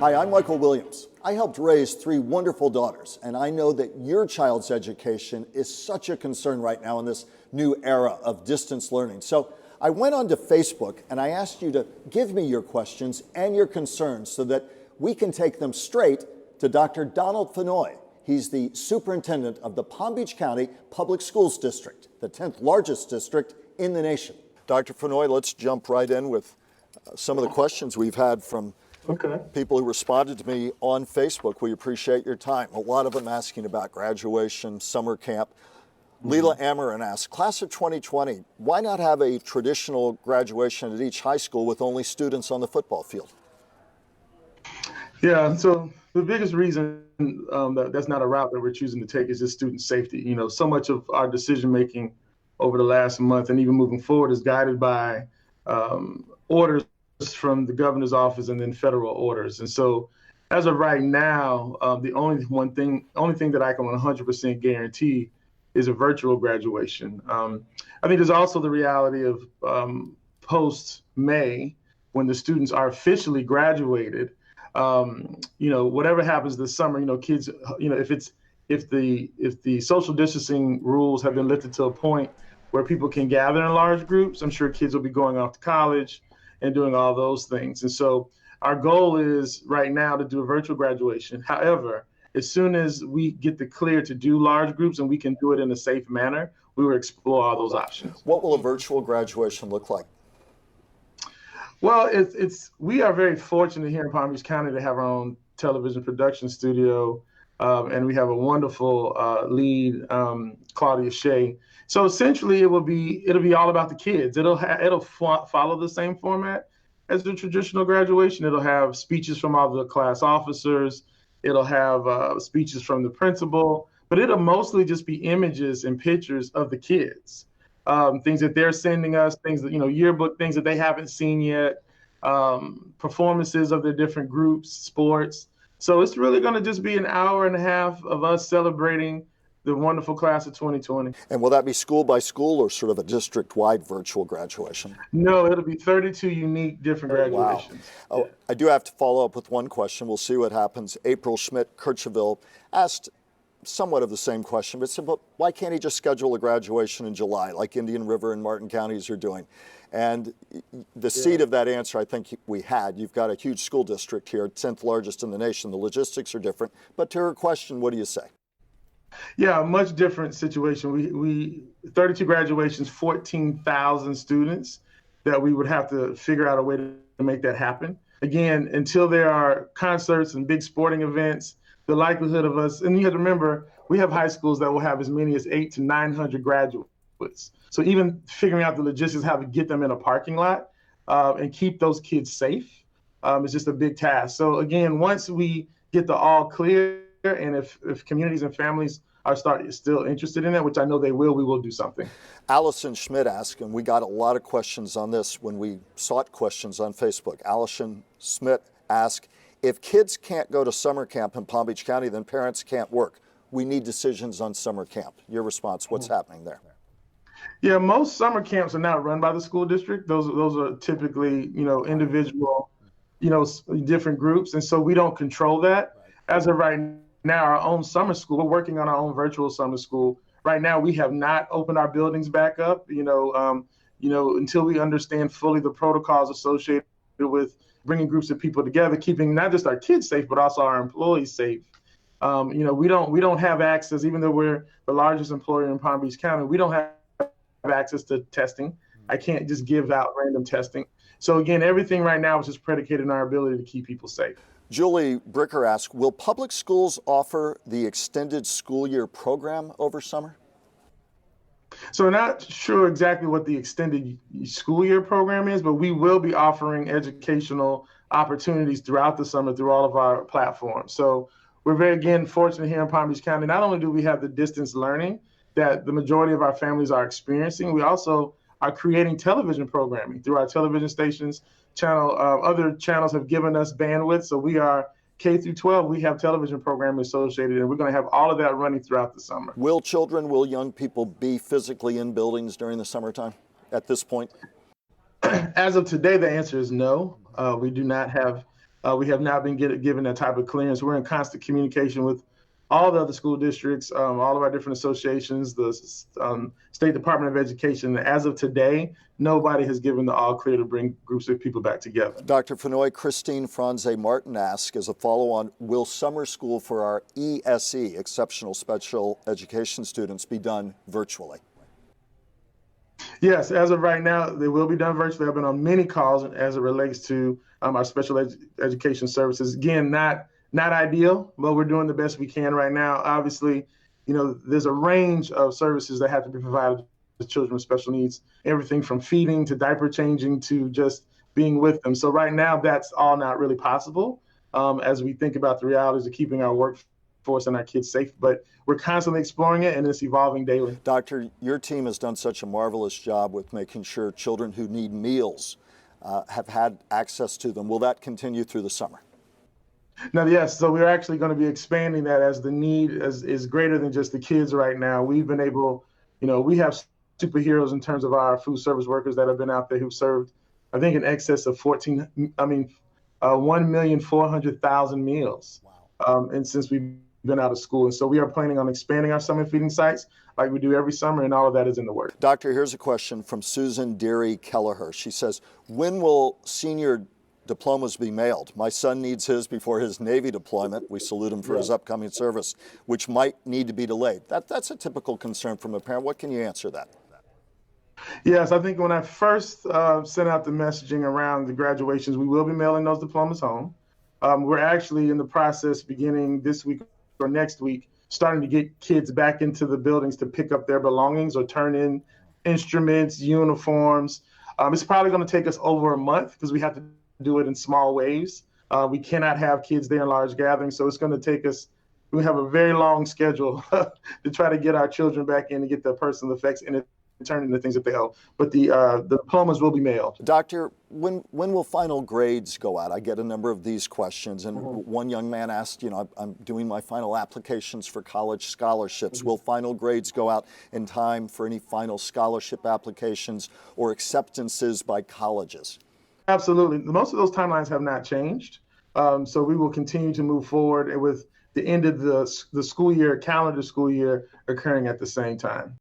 Hi, I'm Michael Williams. I helped raise 3 wonderful daughters, and I know that your child's education is such a concern right now in this new era of distance learning. So I went onto Facebook and I asked you to give me your questions and your concerns so that we can take them straight to Dr. Donald Fennoy. He's the superintendent of the Palm Beach County Public Schools District, the 10th largest district in the nation. Dr. Fennoy, let's jump right in with some of the questions we've had from people who responded to me on Facebook. We appreciate your time. A lot of them asking about graduation, summer camp. Leela Amarin asked, class of 2020, why not have a traditional graduation at each high school with only students on the football field? Yeah, so the biggest reason that's not a route that we're choosing to take is just student safety. You know, so much of our decision making over the last month and even moving forward is guided by orders from the governor's office and then federal orders. And so as of right now, the only thing that I can 100% guarantee is a virtual graduation. I think there's also the reality of post-May, when the students are officially graduated, you know, whatever happens this summer, you know, kids, you know, if the social distancing rules have been lifted to a point where people can gather in large groups, I'm sure kids will be going off to college and doing all those things. And so our goal is right now to do a virtual graduation. However, as soon as we get the clear to do large groups and we can do it in a safe manner, we will explore all those options. What will a virtual graduation look like? Well, we are very fortunate here in Palm Beach County to have our own television production studio, and we have a wonderful lead, Claudia Shea. So essentially, it'll be all about the kids. It'll follow the same format as the traditional graduation. It'll have speeches from all the class officers. It'll have speeches from the principal, but it'll mostly just be images and pictures of the kids. Things that they're sending us, things that, you know, yearbook things that they haven't seen yet, performances of their different groups, sports. So it's really going to just be an hour and a half of us celebrating the wonderful class of 2020. And will that be school by school or sort of a district-wide virtual graduation? No, it'll be 32 unique different graduations. Wow. Oh, I do have to follow up with one question. We'll see what happens. April Schmidt, Kircheville, asked somewhat of the same question, but said, well, why can't he just schedule a graduation in July like Indian River and Martin counties are doing? And the seed of that answer, I think we had. You've got a huge school district here, 10th largest in the nation. The logistics are different. But to her question, what do you say? Yeah, a much different situation. We 32 graduations, 14,000 students that we would have to figure out a way to make that happen. Again, until there are concerts and big sporting events, the likelihood of us, and you have to remember, we have high schools that will have as many as 800 to 900 graduates. So even figuring out the logistics, how to get them in a parking lot and keep those kids safe is just a big task. So again, once we get the all clear, and if communities and families are still interested in it, which I know they will, we will do something. Allison Schmidt asked, and we got a lot of questions on this when we sought questions on Facebook. Allison Schmidt asked, if kids can't go to summer camp in Palm Beach County, then parents can't work. We need decisions on summer camp. Your response, what's happening there? Yeah, most summer camps are not run by the school district. Those are typically, you know, individual, you know, different groups. And so we don't control that. As of right now, our own summer school, we're working on our own virtual summer school. Right now, we have not opened our buildings back up, until we understand fully the protocols associated with bringing groups of people together, keeping not just our kids safe, but also our employees safe. We don't have access, even though we're the largest employer in Palm Beach County, we don't have access to testing. I can't just give out random testing. So again, everything right now is just predicated on our ability to keep people safe. Julie Bricker asked, will public schools offer the extended school year program over summer? So we're not sure exactly what the extended school year program is, but we will be offering educational opportunities throughout the summer through all of our platforms. So we're very, again, fortunate here in Palm Beach County. Not only do we have the distance learning that the majority of our families are experiencing, we also are creating television programming through our television stations. Other channels have given us bandwidth, so we are K through 12, we have television programming associated, and we're going to have all of that running throughout the summer. Will young people be physically in buildings during the summertime at this point? As of today, the answer is no. We do not have We have not been given that type of clearance. We're in constant communication with all the other school districts, all of our different associations, the State Department of Education. As of today, nobody has given the all clear to bring groups of people back together. Dr. Fennoy, Christine Franze Martin asks, as a follow-on, will summer school for our ESE, exceptional special education students, be done virtually? Yes, as of right now, they will be done virtually. I've been on many calls as it relates to our special education services. Again, not ideal, but we're doing the best we can right now. Obviously, there's a range of services that have to be provided to children with special needs, everything from feeding to diaper changing to just being with them. So right now, that's all not really possible as we think about the realities of keeping our workforce and our kids safe. But we're constantly exploring it, and it's evolving daily. Doctor, your team has done such a marvelous job with making sure children who need meals have had access to them. Will that continue through the summer? Now, yes, so we're actually going to be expanding that as the need is greater than just the kids right now. We've been able, we have superheroes in terms of our food service workers that have been out there who've served, I think, in excess of 1,400,000 meals. Wow. And since we've been out of school. And so we are planning on expanding our summer feeding sites like we do every summer, and all of that is in the works. Doctor, here's a question from Susan Deary Kelleher. She says, when will senior diplomas be mailed? My son needs his before his Navy deployment. We salute him for his upcoming service, which might need to be delayed. That's a typical concern from a parent. What can you answer that? Yes, I think when I first sent out the messaging around the graduations, we will be mailing those diplomas home. We're actually in the process beginning this week or next week, starting to get kids back into the buildings to pick up their belongings or turn in instruments, uniforms. It's probably going to take us over a month because we have to do it in small waves. We cannot have kids there in large gatherings, so it's going to take us, we have a very long schedule to try to get our children back in and get their personal effects and turn into things that they owe. But the diplomas will be mailed. Doctor, when will final grades go out? I get a number of these questions, and one young man asked, I'm doing my final applications for college scholarships. Will final grades go out in time for any final scholarship applications or acceptances by colleges? Absolutely. Most of those timelines have not changed. So we will continue to move forward with the end of the school year, calendar school year, occurring at the same time.